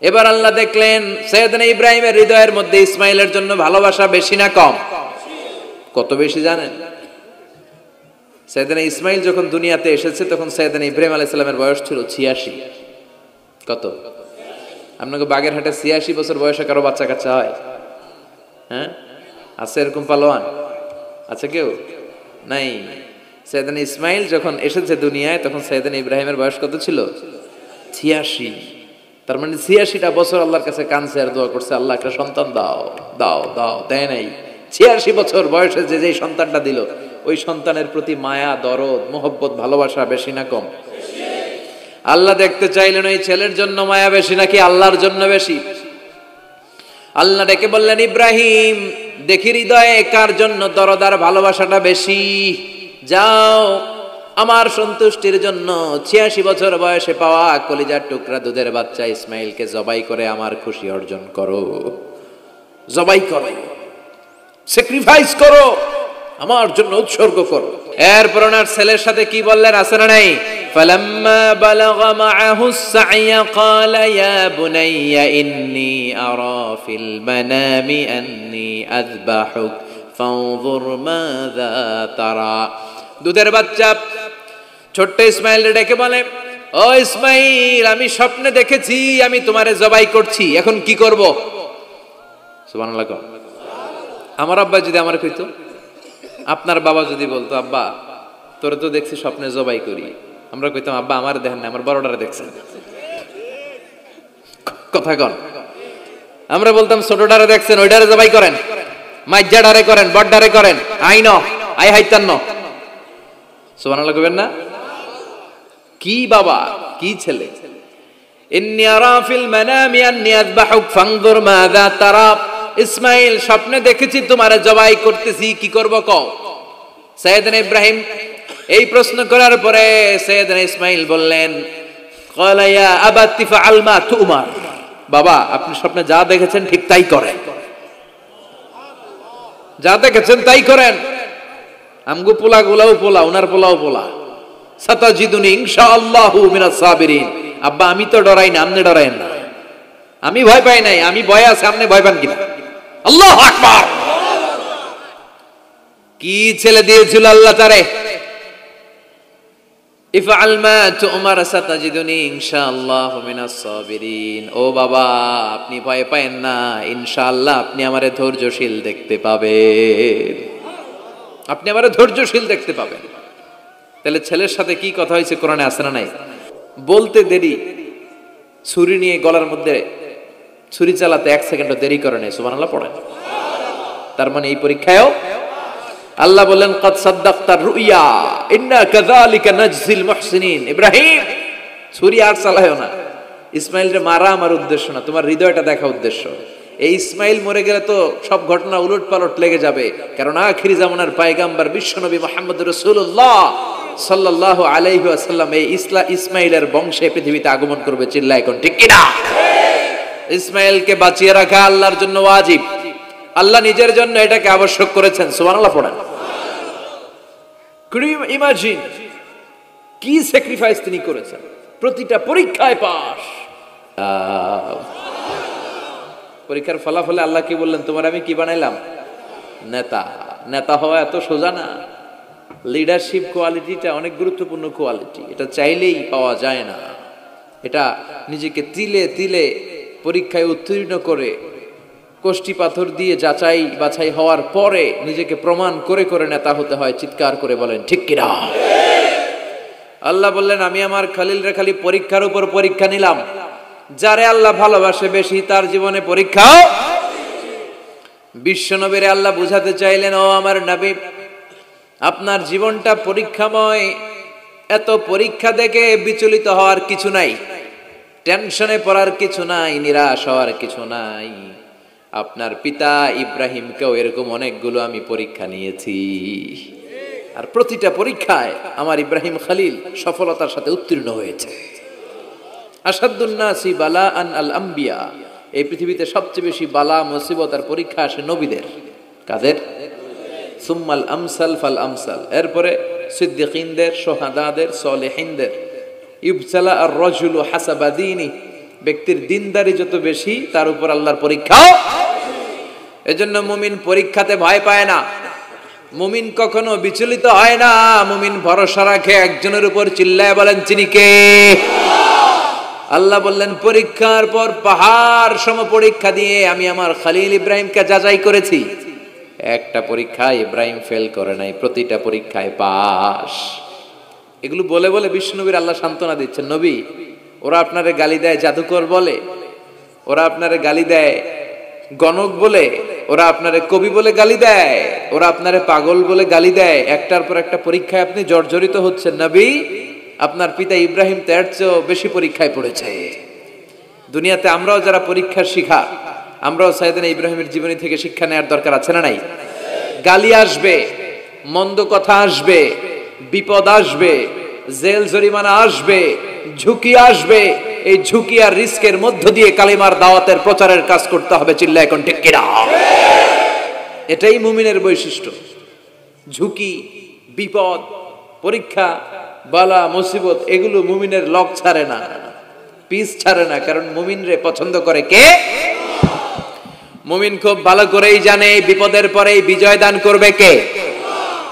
এবার আল্লাহ দেখলেন সৈয়দনা ইব্রাহিমের হৃদয়ের মধ্যে ইসমাইলের জন্য ভালোবাসা বেশি না কম? কত বেশি জানেন? সৈয়দনা ইসমাইল যখন দুনিয়াতে এসেছে তখন সৈয়দনা ইব্রাহিম আলাইহিস সালামের বয়স ছিল 86। কত? আপনাকে বাগেরহাটে 86 বছর বয়সে কারো বাচ্চা কাচ্চা হয়? হ্যাঁ, আছে এরকম পালোয়ান? আছে কেউ? নাই। সৈয়দনা ইসমাইল যখন এসেছে দুনিয়ায় তখন সৈয়দনা ইব্রাহিমের বয়স কত ছিল? 86। তার মানে 86টা বছর আল্লাহর কাছে কাঁদছে আর দোয়া করছে, আল্লাহ একটা সন্তান দাও দাও দাও, দেয় নাই। 86 বছর বয়সে যে সন্তানটা দিল, ওই সন্তানের প্রতি মায়া, দরদ, মোহব্বত, ভালোবাসা বেশি না কম? আল্লাহ দেখতে চাইলেন ওই ছেলের জন্য মায়া বেশি নাকি আল্লাহর জন্য বেশি। আল্লাহ ডেকে বললেন, ইব্রাহিম দেখি হৃদয়ে কার জন্য দরদ আর ভালোবাসাটা বেশি। যাও আমার সন্তুষ্টির জন্য 86 বছর বয়সে পাওয়া কলিজার টুকরা দুধের বাচ্চা ইসমাইলকে জবাই করে আমার খুশি অর্জন করো। জবাই করো, স্যাক্রিফাইস করো, আমার জন্য উৎসর্গ করো। এরপর ওনার ছেলের সাথে কি বললেন আছে না নাই? ফালাম্মা বালাগা মাআহুস সা'য়া ক্বালা ইয়া বুনাইয়া ইন্নী আরা ফিল মানামি আন্নী আযবাহুক ফানজুর মাযা তারা। দুধের বাচ্চা ছোট্ট ইসমাইল ডেকে বলে, ও ইসমাইল, আমি স্বপ্নে দেখেছি আমি তোমারে জবাই করছি, এখন কি করব? সুবহানাল্লাহ। আমার আব্বা যদি আমার কইতো, আপনার বাবা যদি বলতো, আব্বা তোরে তো দেখছি স্বপ্নে জবাই করি, আমরা কইতাম, আব্বা আমার দেখেন না, আমার বড়টারে দেখছেন। কথা কন। আমরা বলতাম, ছোটটারে দেখছেন, ওইটারে জবাই করেন, মাইজ্জাডারে করেন, বড়ডারে করেন, আইন আই হাইতান্ন। সুবহানাল্লাহ কইবেন না? কি বাবা, কি ছেলে! ইন্নী আরা ফিল মানামি আন্নী আযবাহুক ফানজুর মাযা তারা। ইসমাইল স্বপ্নে দেখেছি তোমারে জবাই করতেছি, কি করব কও? সাইয়েদনা ইব্রাহিম এই প্রশ্ন করার পরে সাইয়েদনা ইসমাইল বললেন, ক্বালা ইয়া আবাতি ফাআল মা তুমার। বাবা আপনি স্বপ্নে যা দেখেছেন ঠিক তাই করেন, যা দেখেছেন তাই করেন। আমগো পোলাগুলাও পোলা, উনার পোলাও পোলা। সাতাজিদুনি ইনশাআল্লাহু মিনাস সাবিরিন। আব্বা আমি তো ডরাই না, আপনি ডরায়েন না। আমি ভয় পাই নাই, আমি ভয় আছে, আপনি ভয় পান কিনা? আল্লাহু আকবার। কি ছেলে দিয়েছিল আল্লাহ তারে! ইফআল মা তুমার সাতাজিদুনি ইনশাআল্লাহু মিনাস সাবিরিন। ও বাবা আপনি ভয় পায়েন না, ইনশাআল্লাহ আপনি আমারে ধৈর্যশীল দেখতে পাবেন, আপনি আমারে ধৈর্যশীল দেখতে পাবেন। তাহলে ছেলের সাথে কি কথা হয়েছে কোরআনে আছে না নাই? বলতে দেরি, ছুরি নিয়ে গলার মধ্যে ছুরি চালাতে 1 সেকেন্ডও দেরি করে নাই। সুবহানাল্লাহ পড়েন। তার মানে এই পরীক্ষায়ও আল্লাহ বললেন, ক্বাদ সাদ্দাকতার রুইয়া ইন্না কাযালিকা নাজজিল মুহসিনিন। ইব্রাহিম ছুরি আর চালায়ও না। ইসমাইলকে মারা আমার উদ্দেশ্য না, তোমার হৃদয়টা দেখা উদ্দেশ্য। এই ইসমাইল মরে গেলে তো সব ঘটনা উলট পালট লেগে যাবে, কারণ আখিরি জামানার পয়গম্বর বিশ্বনবী মুহাম্মদ রাসূলুল্লাহ সাল্লাল্লাহু আলাইহি ওয়াসাল্লাম এই ইসমাইলের বংশে পৃথিবীতে আগমন করবে। চিল্লায় কোন ঠিক কিনা? ইসমাইলকে বাঁচিয়ে রাখা আল্লাহর জন্য ওয়াজিব, আল্লাহ নিজের জন্য এটাকে আবশ্যক করেছেন। সুবহানাল্লাহ পড়েন। কুড ইউ ইমাজিন কি স্যাক্রিফাইস তিনি করেছেন, প্রতিটা পরীক্ষায় পাস। পরীক্ষার ফলাফলে আল্লাহ কি বললেন, তোমার আমি কি বানাইলাম? নেতা। নেতা হওয়া এত সোজা না। লিডারশিপ কোয়ালিটিটা অনেক গুরুত্বপূর্ণ কোয়ালিটি, এটা চাইলেই পাওয়া যায় না। এটা নিজেকে তিলে তিলে পরীক্ষায় উত্তীর্ণ করে, কষ্টি পাথর দিয়ে যাচাই বাছাই হওয়ার পরে নিজেকে প্রমাণ করে করে নেতা হতে হয়। চিৎকার করে বলেন ঠিক কিনা? আল্লাহ বললেন, আমি আমার খলিলরে খালি পরীক্ষার উপর পরীক্ষা নিলাম। যারে আল্লাহ ভালোবাসে বেশি তার জীবনে পরীক্ষাও। বিশ্বনবীরে আল্লাহ বুঝাতে চাইলেন, ও আমার নবী, আপনার জীবনটা পরীক্ষাময়। এত পরীক্ষা দেখে বিচলিত হওয়ার কিছু নাই, টেনশনে পড়ার কিছু নাই, নিরাশ হওয়ার কিছু নাই। আপনার পিতা ইব্রাহিমকেও এরকম অনেকগুলো আমি পরীক্ষা নিয়েছি, আর প্রতিটা পরীক্ষায় আমার ইব্রাহিম খলিল সফলতার সাথে উত্তীর্ণ হয়েছে। আসাদুন নাসি বালাআন আল আম্বিয়া। এই পৃথিবীতে সবচেয়ে বেশি বালা মুসিবত আর পরীক্ষা আসে নবীদের। কাদের? সুম্মাল আমসাল ফাল আমসাল। এরপরে সিদ্দিকিনদের, শুহাদাদের, সালেহিনদের। ইবতালা আর রাজুলু হাসাবা দীনি। ব্যক্তির দিনদারি যত বেশি তার উপর আল্লাহর পরীক্ষাও। এজন্য মুমিন পরীক্ষাতে ভয় পায় না, মুমিন কখনো বিচলিত হয় না, মুমিন ভরসা রাখে একজনের উপর। চিল্লায় বলেন যিনি কে? আল্লাহ বললেন পরীক্ষার পর পাহাড় সম পরীক্ষা দিয়ে আমি আমার খলিল ইব্রাহিমকে যাচাই করেছি। একটা পরীক্ষায় ইব্রাহিম ফেল করে নাই, প্রতিটা পরীক্ষায় পাস। এগুলো বলে বলে বিষ্ণুনবীর আল্লাহ সান্ত্বনা দিচ্ছেন, নবী ওরা আপনারে গালি দেয় জাদুকর বলে, ওরা আপনারে গালি দেয় গণক বলে, ওরা আপনারে কবি বলে গালি দেয়, ওরা আপনারে পাগল বলে গালি দেয়, একটার পর একটা পরীক্ষায় আপনি জর্জরিত হচ্ছেন। নবী আপনার পিতা ইব্রাহিম তো এর চেয়েও বেশি পরীক্ষায় পড়েছে। দুনিয়াতে আমরাও যারা পরীক্ষার শিখা, আমরাও সাইয়েদনা ইব্রাহিমের জীবনী থেকে শিক্ষা নেওয়ার দরকার আছে না নাই? গালি আসবে, মন্দ কথা আসবে, বিপদ আসবে, জেল জরিমানা আসবে, ঝুঁকি আসবে। এই ঝুঁকি আর রিস্কের মধ্য দিয়ে কালিমার দাওয়াতের প্রচারের কাজ করতে হবে। চিল্লা এখন ঠিক কিনা? এটাই মুমিনের বৈশিষ্ট্য। ঝুঁকি, বিপদ, পরীক্ষা, বালা, মুসিবত এগুলো মুমিনের লক ছাড়ে না, পিস ছাড়ে না। কারণ মুমিনরে পছন্দ করে কে? মুমিন খুব ভালো করেই জানে বিপদের পরেই বিজয় দান করবে কে।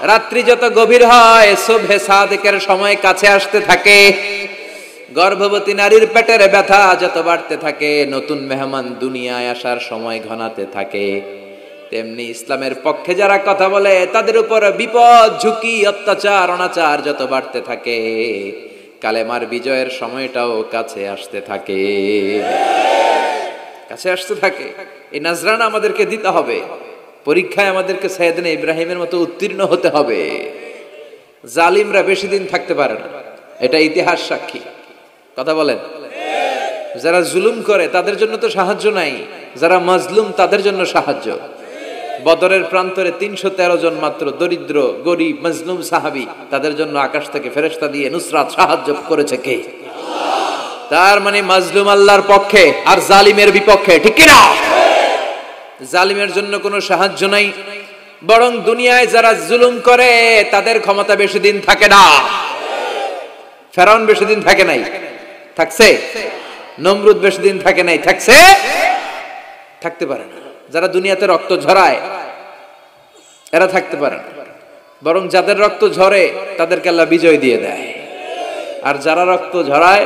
রাত্রি যত গভীর হয় সুবহে সাদেকের সময় কাছে আসতে থাকে, গর্ভবতী নারীর পেটের ব্যথা যত বাড়তে থাকে, নতুন মেহমান দুনিয়ায় আসার সময় ঘনাতে থাকে, তেমনি ইসলামের পক্ষে যারা কথা বলে তাদের উপর বিপদ, ঝুঁকি, অত্যাচার, অনাচার যত বাড়তে থাকে, কালেমার বিজয়ের সময়টাও কাছে আসতে থাকে, কাছে আসতে থাকে। এই নাজরানা আমাদেরকে দিতে হবে। পরীক্ষায় আমাদেরকে সাইয়েদনা ইব্রাহিমের মতো উত্তীর্ণ হতে হবে। জালিমরা বেশি দিন থাকতে পারে না, এটা ইতিহাস সাক্ষী। কথা বলেন। যারা জুলুম করে তাদের জন্য তো সাহায্য নাই, যারা মাজলুম তাদের জন্য সাহায্য। বদরের প্রান্তরে 313 জন মাত্র দরিদ্র, গরিব, মাজলুম সাহাবী, তাদের জন্য আকাশ থেকে ফেরেশতা দিয়ে নুসরাত সাহায্য করেছে কে? তার মানে মাজলুম আল্লাহর পক্ষে আর জালিমের বিপক্ষে, ঠিক কি না? জালিমের জন্য কোনো সাহায্য নাই, বরং দুনিয়ায় যারা জুলুম করে তাদের ক্ষমতা বেশি দিন থাকে না। ফেরাউন বেশি দিন থাকে নাই, থাকছে? নমরুদ বেশি দিন থাকে নাই, থাকছে? থাকতে পারে না। যারা দুনিয়াতে রক্ত ঝরায় এরা থাকতে পারে না, বরং যাদের রক্ত ঝরে তাদেরকে আল্লাহ বিজয় দিয়ে দেয়। আর যারা রক্ত ঝরায়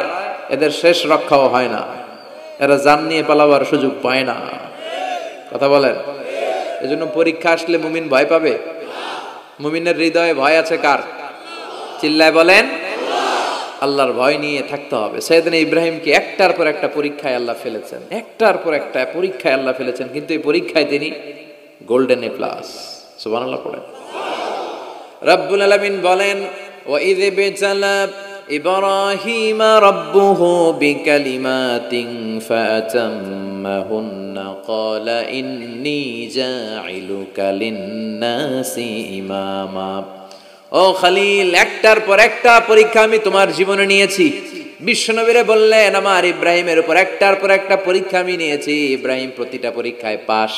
এদের শেষ রক্ষাও হয় না, এরা জান নিয়ে পালাবার সুযোগ পায় না। কথা বলেন। এজন্য পরীক্ষা আসলে মুমিন ভয় পাবে? মুমিনের হৃদয়ে ভয় আছে কার? চিল্লায় বলেন। আল্লাহর ভয় নিয়ে থাকতে হবে। সাইয়েদনা ইব্রাহিমকে একটার পর একটা পরীক্ষায় আল্লাহ ফেলেছেন, একটার পর একটা পরীক্ষায় আল্লাহ ফেলেছেন, কিন্তু এই পরীক্ষায় তিনি গোল্ডেন এ প্লাস। সুবহানাল্লাহ পড়েন। রব্বুল আলামিন বলেন, ওয়া ইয বিতালা ইব্রাহিম রাব্বুহু বিকালিমাতিন ফাতাম্মাহুন্না ক্বালা ইন্নী জাইলুকা লিন-নাসি ইমামা। ও খলিল, একটার পর একটা পরীক্ষা আমি তোমার জীবনে নিয়েছি। বিশ্বনবীরে বললেন আমার ইব্রাহিমের উপর একটার পর একটা পরীক্ষা আমি নিয়েছি, ইব্রাহিম প্রতিটা পরীক্ষায় পাস।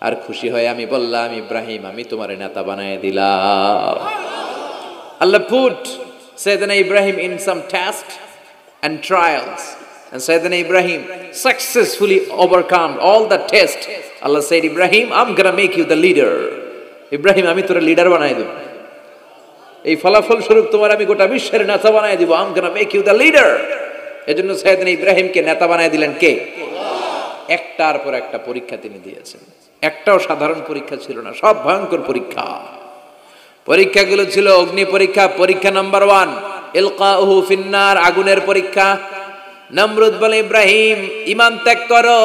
আর খুশি হয়ে আমি বললাম, ইব্রাহিম আমি তোমার নেতা বানায় দিলাম। আল্লাহ put Sayyidina Ibrahim in some tests and trials, and Sayyidina Ibrahim successfully overcome all the tests. Allah said, Ibrahim, I'm gonna make you the leader. Ibrahim আমি তোর লিডার বানায় দেব, এই ফলাফল স্বরূপ তোমার আমি গোটা বিশ্বের নেতা বানায় দিব। I'm gonna make you the leader. এজন্য সাইয়েদনা ইব্রাহিমকে নেতা বানায় দিলেন কে? একটার পর একটা পরীক্ষা তিনি দিয়েছেন। একটাও সাধারণ পরীক্ষা ছিল না, সব ভয়ঙ্কর পরীক্ষা। পরীক্ষাগুলো ছিল অগ্নি পরীক্ষা। পরীক্ষা নাম্বার 1 ইলকাউহু ফিন্নার, আগুনের পরীক্ষা। নমরুদ বলে, ইব্রাহিম ঈমান ত্যাগ করো,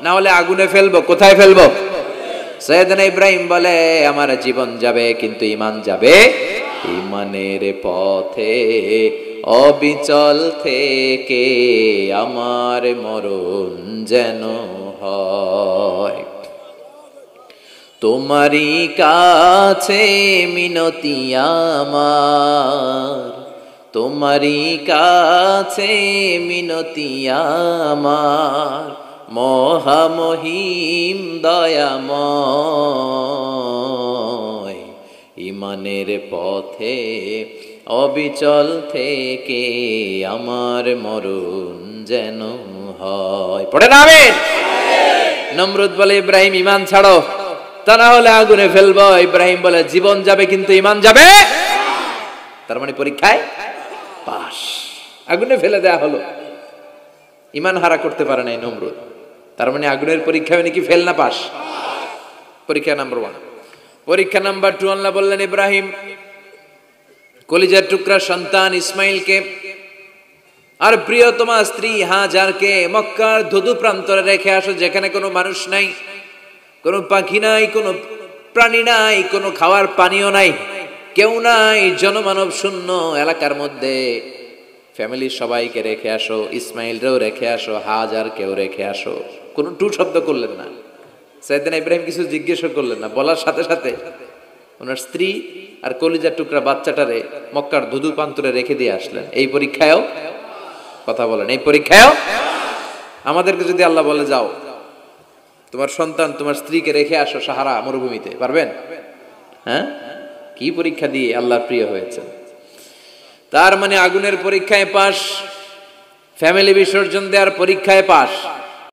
না হলে আগুনে ফেলবো। কোথায় ফেলবো? সাইয়েদনা ইব্রাহিম বলে, আমার জীবন যাবে কিন্তু ঈমান যাবে। ঈমানের পথে অবিচল থেকে আমার মরণ যেন হয়। তোমারই কাছে মিনতি আমার, তোমারই কাছে মিনতি আমার, মহামহিম দয়াময়। ঈমানের পথে অবিচল থেকে আমার মরণ যেন হয়। পড়ে না আমিন। নমরুদ বলে ইব্রাহিম ঈমান ছাড়ো, তা না হলে আগুনে ফেলবো। ইব্রাহিম বলে জীবন যাবে কিন্তু ঈমান যাবে। তার মানে পরীক্ষায় পাস, আগুনে ফেলে দেয়া হলো, ঈমান হারা করতে পারে নাই নমরুদ। তার মানে আগুনের পরীক্ষায় নাকি ফেল না পাস। পরীক্ষা নাম্বার 1। পরীক্ষা নাম্বার 2, আল্লাহ বললেন ইব্রাহিম কলিজার টুকরা সন্তান ইসমাইলকে আর প্রিয়তমা স্ত্রী হাজারকে মক্কার ধুধু প্রান্তরে রেখে আসো, যেখানে কোনো মানুষ নাই, কোনো পাখি নাই, কোনো প্রাণী নাই, কোনো খাওয়ার পানিও নাই, কেউ নাই, জনমানব শূন্য এলাকার মধ্যে ফ্যামিলির সবাইকে রেখে আসো, ইসমাইলরেও রেখে আসো, হাজারকেও রেখে আসো। কোনো টু শব্দ করলেন না। সাইয়েদনা ইব্রাহিম কিছু জিজ্ঞেসও করলেন না, বলার সাথে সাথে ওনার স্ত্রী আর কলিজার টুকরা বাচ্চাটারে মক্কার ধুধু প্রান্তরে রেখে দিয়ে আসলেন। এই পরীক্ষায়ও, কথা বলেন, এই পরীক্ষায়ও আমাদেরকে যদি আল্লাহ বলে যাও তোমার সন্তান তোমার স্ত্রীকে রেখে আসো সাহারা মরুভূমিতে, পারবেন? হ্যাঁ, কি পরীক্ষা দিয়ে আল্লাহর প্রিয় হয়েছে। তার মানে আগুনের পরীক্ষায় পাস, ফ্যামিলি বিসর্জন দেওয়ার পরীক্ষায় পাস,